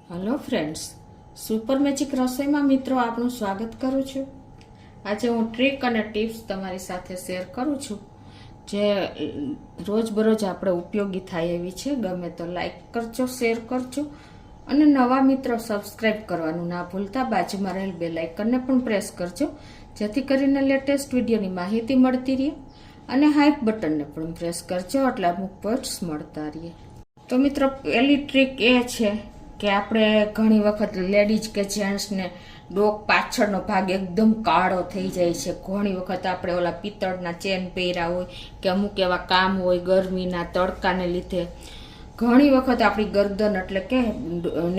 Hello friends, super magic રસોઈમાં મિત્રો આપનું સ્વાગત કરું છું। આજે હું ટ્રીક અને ટિપ્સ તમારી સાથે શેર કરું છું જે રોજબરોજ આપણે ઉપયોગી થાય એવી છે। ગમે તો લાઈક કરજો, શેર કરજો અને નવા મિત્રો સબસ્ક્રાઈબ કરવાનું ના ભૂલતા। બાજુમાં રહેલ બેલ આઇકનને પણ પ્રેસ કરજો જેથી કરીને લેટેસ્ટ વિડીયોની માહિતી મળતી રહે અને હાઈપ બટનને પણ પ્રેસ કરજો એટલે અમુક પોઈન્ટ્સ મળતા રહે। તો મિત્રો, પહેલી ટ્રીક એ છે કે આપણે ઘણી વખત લેડીઝ કે જેન્ટ્સને ડોક પાછળનો ભાગ એકદમ કાળો થઈ જાય છે। ઘણી વખત આપણે ઓલા પિત્તળના ચેન પહેર્યા હોય કે અમુક એવા કામ હોય ગરમીના તડકાને લીધે ઘણી વખત આપણી ગરદન એટલે કે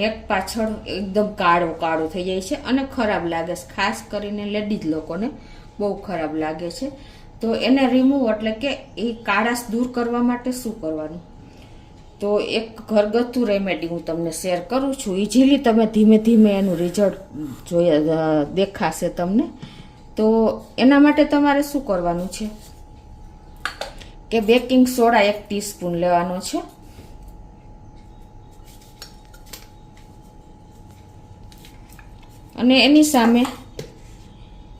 નેક પાછળ એકદમ કાળો કાળો થઈ જાય છે અને ખરાબ લાગે છે। ખાસ કરીને લેડીઝ લોકોને બહુ ખરાબ લાગે છે। તો એને રિમૂવ એટલે કે એ કાળાશ દૂર કરવા માટે શું કરવાનું, તો એક ઘરગથ્થુ રેમેડી હું તમને શેર કરું છું। ઇઝીલી તમે ધીમે ધીમે એનું રિઝલ્ટ દેખાશે તમને। તો એના માટે તમારે શું કરવાનું છે કે બેકિંગ સોડા 1 ટીસ્પૂન લેવાનો છે અને એની સામે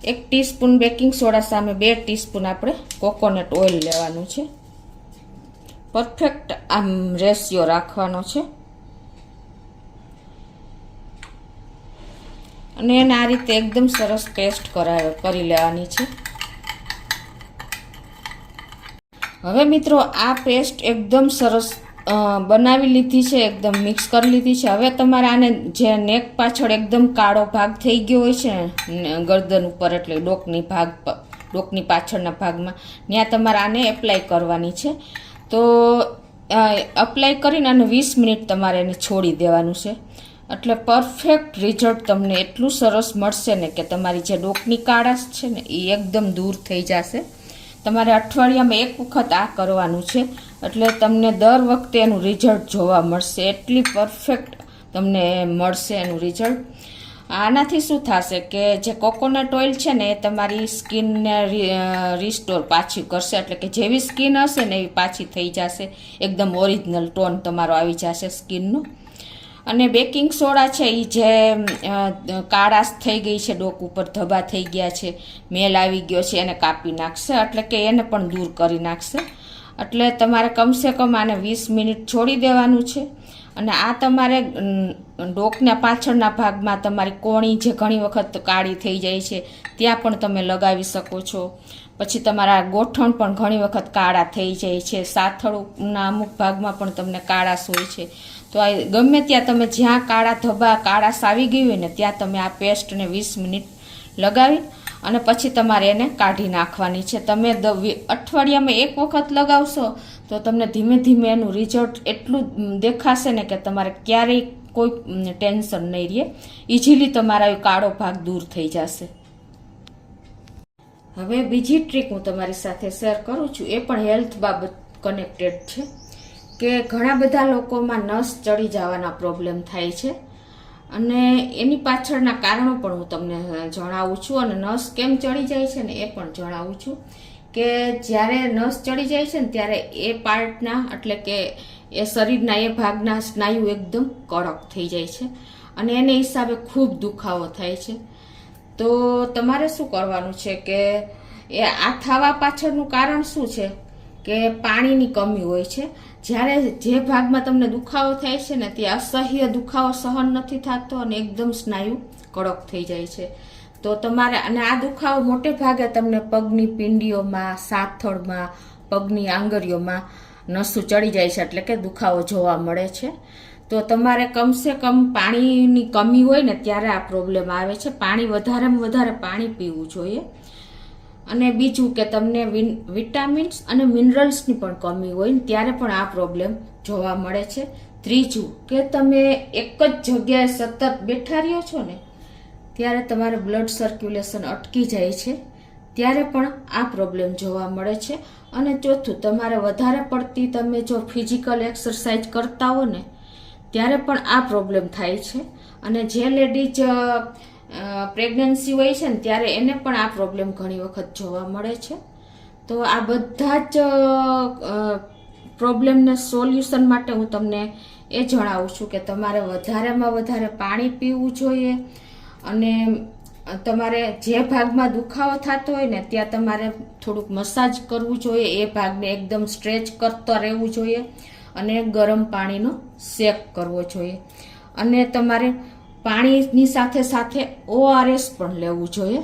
1 ટીસ્પૂન બેકિંગ સોડા સામે 2 ટીસ્પૂન આપણે કોકોનટ ઓઇલ લેવાનું છે। પરફેક્ટ આમ રેશિયો રાખવાનો છે અને એને આ રીતે એકદમ સરસ પેસ્ટ કરી લેવાની છે। હવે મિત્રો, આ પેસ્ટ એકદમ સરસ બનાવી લીધી છે, એકદમ મિક્સ કરી લીધી છે। હવે તમારે આને જે નેક પાછળ એકદમ કાળો ભાગ થઈ ગયો હોય છે ગરદન ઉપર એટલે ડોકની પાછળના ભાગમાં, ત્યાં તમારે આને એપ્લાય કરવાની છે। તો અપ્લાય કરીને અને 20 મિનિટ તમારે એને છોડી દેવાનું છે એટલે પરફેક્ટ રિઝલ્ટ તમને એટલું સરસ મળશે ને કે તમારી જે ડોકની કાળાશ છે ને એ એકદમ દૂર થઈ જશે। તમારે અઠવાડિયામાં 1 વખત આ કરવાનું છે એટલે તમને દર વખતે એનું રિઝલ્ટ જોવા મળશે, એટલી પરફેક્ટ તમને મળશે એનું રિઝલ્ટ। આનાથી શું થશે કે જે કોકોનટ ઓઇલ છે ને એ તમારી સ્કિનને રિસ્ટોર પાછી કરશે એટલે કે જેવી સ્કિન હશે ને એવી પાછી થઈ જશે, એકદમ ઓરિજિનલ ટોન તમારો આવી જશે સ્કિનનો। અને બેકિંગ સોડા છે એ જે કાળાશ થઈ ગઈ છે, ડોક ઉપર ધબ્બા થઈ ગયા છે, મેલ આવી ગયો છે, એને કાપી નાખશે એટલે કે એને પણ દૂર કરી નાખશે। એટલે તમારે કમસે કમ આને 20 મિનિટ છોડી દેવાનું છે અને આ તમારે ડોકના પાછળના ભાગમાં તમારી કોણી જે ઘણી વખત કાળી થઈ જાય છે ત્યાં પણ તમે લગાવી શકો છો। પછી તમારા ગોઠણ પણ ઘણી વખત કાળા થઈ જાય છે, સાથળના અમુક ભાગમાં પણ તમને કાળાશ હોય છે। તો આ ગમે ત્યાં તમે જ્યાં કાળા ધબ્બા કાળાશ આવી ગઈ હોય ને ત્યાં તમે આ પેસ્ટને 20 મિનિટ લગાવી અને પછી તમારે એને કાઢી નાખવાની છે। તમે અઠવાડિયામાં 1 વખત લગાવશો તો તમને ધીમે ધીમે એનું રિઝલ્ટ એટલું દેખાશે ને કે તમારે ક્યારેય કોઈ ટેન્શન નહીં રહે, ઇઝીલી તમારા કાળો ભાગ દૂર થઈ જશે। હવે બીજી ટ્રીક હું તમારી સાથે શેર કરું છું, એ પણ હેલ્થ બાબત કનેક્ટેડ છે કે ઘણા બધા લોકોમાં નસ ચડી જવાના પ્રોબ્લેમ થાય છે અને એની પાછળના કારણો પણ હું તમને જણાવું છું અને નસ કેમ ચડી જાય છે ને એ પણ જણાવું છું કે જ્યારે નસ ચડી જાય છે ને ત્યારે એ પાર્ટના એટલે કે એ શરીરના એ ભાગના સ્નાયુ એકદમ કડક થઈ જાય છે અને એને હિસાબે ખૂબ દુખાવો થાય છે। તો તમારે શું કરવાનું છે કે એ આ થવા પાછળનું કારણ શું છે કે પાણીની કમી હોય છે। જ્યારે જે ભાગમાં તમને દુખાવો થાય છે ને તે અસહ્ય દુખાવો સહન નથી થતો અને એકદમ સ્નાયુ કડક થઈ જાય છે। તો તમારે અને આ દુખાવો મોટે ભાગે તમને પગની પિંડીઓમાં, સાથળમાં, પગની આંગળીઓમાં નસું ચડી જાય છે એટલે કે દુખાવો જોવા મળે છે। તો તમારે કમસે કમ પાણીની કમી હોય ને ત્યારે આ પ્રોબ્લેમ આવે છે, પાણી વધારેમાં વધારે પાણી પીવું જોઈએ। અને બીજું કે તમને વિટામિન્સ અને મિનરલ્સની પણ કમી હોય ને ત્યારે પણ આ પ્રોબ્લેમ જોવા મળે છે। ત્રીજું કે તમે એક જ જગ્યાએ સતત બેઠા રહ્યો છો ને ત્યારે તમારે બ્લડ સર્ક્યુલેશન અટકી જાય છે, ત્યારે પણ આ પ્રોબ્લેમ જોવા મળે છે। અને ચોથું, તમારે વધારે પડતી તમે જો ફિઝિકલ એક્સરસાઇઝ કરતા હો ને ત્યારે પણ આ પ્રોબ્લેમ થાય છે અને જે લેડીઝ પ્રેગ્નન્સી હોય છે ને ત્યારે એને પણ આ પ્રોબ્લેમ ઘણી વખત જોવા મળે છે। તો આ બધા જ પ્રોબ્લેમને સોલ્યુશન માટે હું તમને એ જણાવું છું કે તમારે વધારેમાં વધારે પાણી પીવું જોઈએ અને તમારે જે ભાગમાં દુખાવો થતો હોય ને ત્યાં તમારે થોડુંક મસાજ કરવું જોઈએ, એ ભાગને એકદમ સ્ટ્રેચ કરતા રહેવું જોઈએ અને ગરમ પાણીનો શેક કરવો જોઈએ. અને તમારે પાણીની સાથે સાથે ORS પણ લેવું જોઈએ.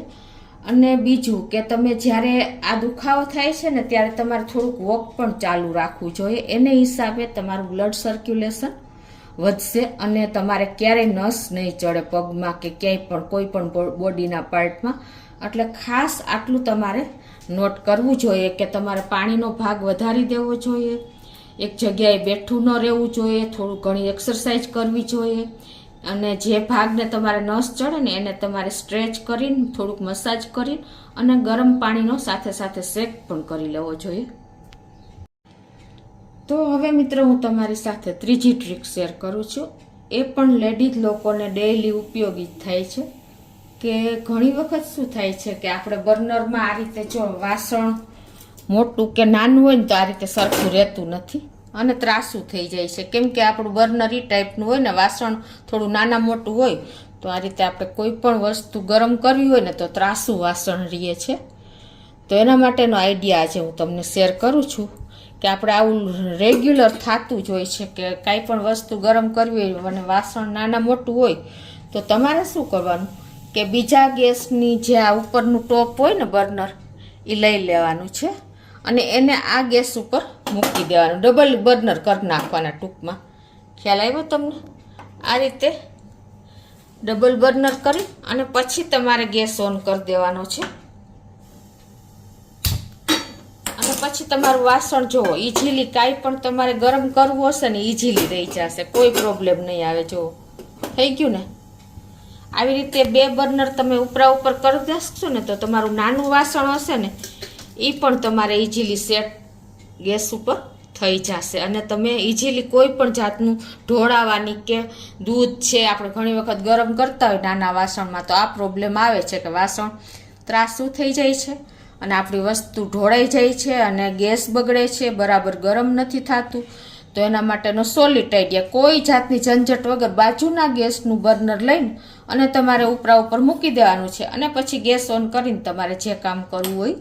અને બીજું કે તમે જ્યારે આ દુખાવો થાય છે ને ત્યારે તમારે થોડુંક વોક પણ ચાલુ રાખવું જોઈએ. એને હિસાબે તમારું બ્લડ સર્ક્યુલેશન વધશે અને તમારે ક્યારેય નસ નહીં ચડે પગમાં કે ક્યાંય પણ કોઈ પણ બોડીના પાર્ટમાં. એટલે ખાસ આટલું તમારે નોટ કરવું જોઈએ કે તમારે પાણીનો ભાગ વધારી દેવો જોઈએ, એક જગ્યાએ બેઠું ન રહેવું જોઈએ, થોડું ઘણી એક્સરસાઇઝ કરવી જોઈએ અને જે ભાગને તમારે નસ ચડે ને એને તમારે સ્ટ્રેચ કરીને થોડુંક મસાજ કરીને અને ગરમ પાણીનો સાથે સાથે શેક પણ કરી લેવો જોઈએ. તો હવે મિત્રો હું તમારી સાથે ત્રીજી ટ્રીક શેર કરું છું. એ પણ લેડીઝ લોકોને ડેઈલી ઉપયોગી થાય છે. કે ઘણી વખત શું થાય છે કે આપણે બર્નરમાં આ રીતે જો વાસણ મોટું કે નાનું હોય ને તો આ રીતે સરખું રહેતું નથી અને ત્રાસું થઈ જાય છે. કેમ કે આપણું બર્નર એ ટાઈપનું હોય ને, વાસણ થોડું નાના મોટું હોય તો આ રીતે આપણે કોઈ પણ વસ્તુ ગરમ કરવી હોય ને તો ત્રાસું વાસણ રહીએ છે. તો એના માટેનો આઈડિયા આજે હું તમને શેર કરું છું કે આપણે આવું રેગ્યુલર થતું જ હોય છે કે કાંઈ પણ વસ્તુ ગરમ કરવી હોય અને વાસણ નાના મોટું હોય તો તમારે શું કરવાનું કે બીજા ગેસની જે આ ઉપરનું ટોપ હોય ને બર્નર એ લઈ લેવાનું છે અને એને આ ગેસ ઉપર મૂકી દેવાનું. ડબલ બર્નર કરી નાખવાના ટૂંકમાં. ખ્યાલ આવ્યો તમને? આ રીતે ડબલ બર્નર કરી અને પછી તમારે ગેસ ઓન કરી દેવાનો છે અને પછી તમારું વાસણ જુઓ ઇઝીલી કાંઈ પણ તમારે ગરમ કરવું હશે ને ઇઝીલી રહી જશે, કોઈ પ્રોબ્લેમ નહીં આવે. જુઓ થઈ ગયું ને? આવી રીતે બે બર્નર તમે ઉપરા ઉપર કરી દેશો ને તો તમારું નાનું વાસણ હશે ને એ પણ તમારે ઇઝીલી સેટ ગેસ ઉપર થઈ જશે અને તમે ઇઝીલી કોઈ પણ જાતનું ઢોળાવાની કે દૂધ છે આપણે ઘણી વખત ગરમ કરતા હોય નાના વાસણમાં તો આ પ્રોબ્લેમ આવે છે કે વાસણ ત્રાસું થઈ જાય છે અને આપણી વસ્તુ ઢોળાઈ જાય છે અને ગેસ બગડે છે, બરાબર ગરમ નથી થતું. તો એના માટેનો સોલિડ આઈડિયા, કોઈ જાતની ઝંઝટ વગર બાજુના ગેસનું બર્નર લઈને અને તમારે ઉપરા ઉપર મૂકી દેવાનું છે અને પછી ગેસ ઓન કરીને તમારે જે કામ કરવું હોય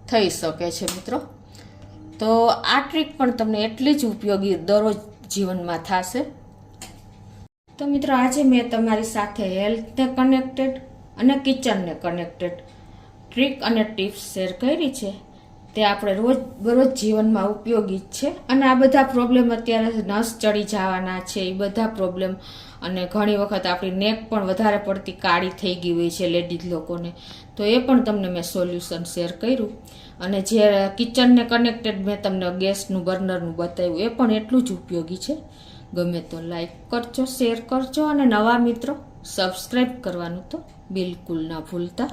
થઈ શકે છે મિત્રો. તો આ ટ્રીક પણ તમને એટલી જ ઉપયોગી દરરોજ જીવનમાં થશે. તો મિત્રો આજે મેં તમારી સાથે હેલ્થને કનેક્ટેડ અને કિચનને કનેક્ટેડ ટ્રીક અને ટિપ્સ શેર કરી છે. તે આપણે રોજ જીવનમાં ઉપયોગી જ છે અને આ બધા પ્રોબ્લેમ અત્યારે નસ ચડી જવાના છે એ બધા પ્રોબ્લેમ અને ઘણી વખત આપણી નેક પણ વધારે પડતી કાળી થઈ ગઈ હોય છે લેડીઝ લોકોને, તો એ પણ તમને મેં સોલ્યુશન શેર કર્યું. અને જે કિચનને કનેક્ટેડ મેં તમને ગેસનું બર્નરનું બતાવ્યું એ પણ એટલું જ ઉપયોગી છે. ગમે તો લાઈક કરજો, શેર કરજો અને નવા મિત્રો સબસ્ક્રાઈબ કરવાનું તો બિલકુલ ના ભૂલતા.